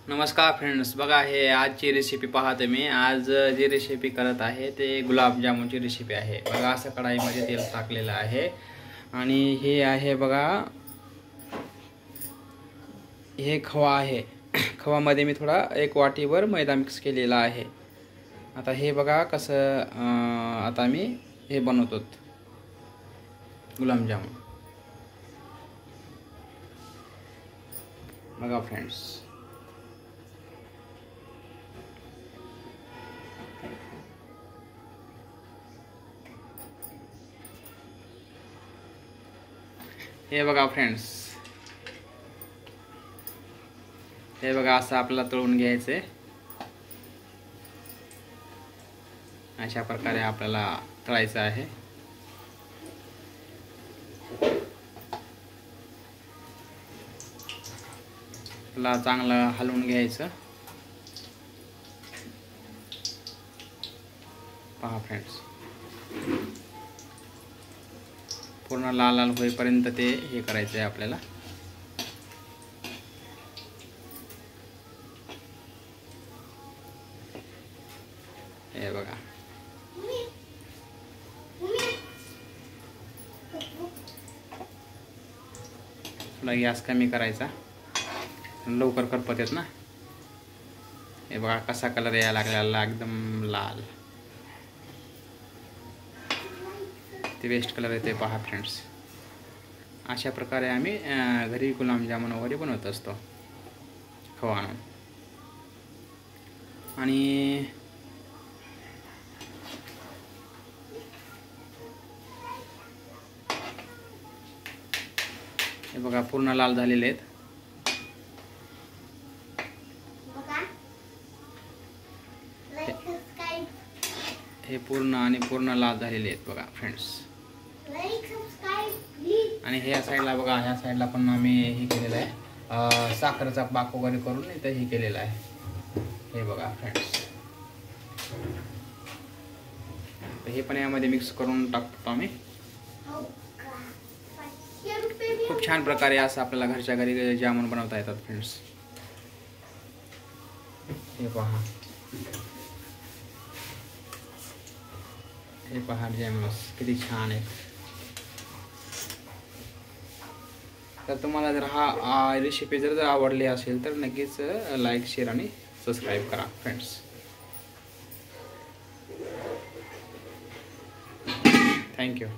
नमस्कार फ्रेंड्स, बघा हे आजची रेसिपी पाहते मी। आज जी रेसिपी करत आहे ते गुलाबजामुनची रेसिपी आहे। बघा असं कढाईमध्ये तेल टाकलेलं आहे आणि हे आहे बघा, हे खवा आहे। खवामध्ये मी थोडा एक वाटीभर मैदा मिक्स केलेला आहे। आता हे बघा कसं आता मी हे बनवतो गुलाबजामुन। बघा फ्रेंड्स, हे बघा फ्रेंड्स, हे बघा असं आपल्याला तळून घ्यायचे। अशा प्रकारे आपल्याला तळायचं आहे। त्याला चांगलं हलवून घ्यायचं। पहा फ्रेंड्स, पूर्ण लाल लाल होईपर्यंत ते हे करायचं आहे आपल्याला। हे बघा, थोडा गॅस कमी करायचा, लवकर करपत येत ना। हे बघा कसा कलर यायला लागलेला, एकदम लाल, ते वेस्ट कलर येते। पहा फ्रेंड्स, अशा प्रकारे आम्ही घरी गुलाबजामुन वगैरे बनवत असतो खवा आणून। आणि हे बघा पूर्ण लाल झालेले आहेत। हे पूर्ण लाल झालेले आहेत बघा फ्रेंड्स। आणि ह्या साईडला बघा, ह्या साईडला पण आम्ही हे केलेलं आहे, साखरेचा पाक वगैरे करून इथं हे केलेलं आहे। हे बघा फ्रेंड्स, हे पण यामध्ये मिक्स करून टाकतो आम्ही। खूप छान प्रकारे असं आपल्याला घरच्या घरी जामुन बनवता येतात फ्रेंड्स। हे पहा, हे पहा जामुन किती छान आहे। तर तुम्हाला जर हा रेसिपी जर आवडली असेल तर नक्कीच लाईक, शेअर आणि सबस्क्राईब करा फ्रेंड्स। थँक्यू।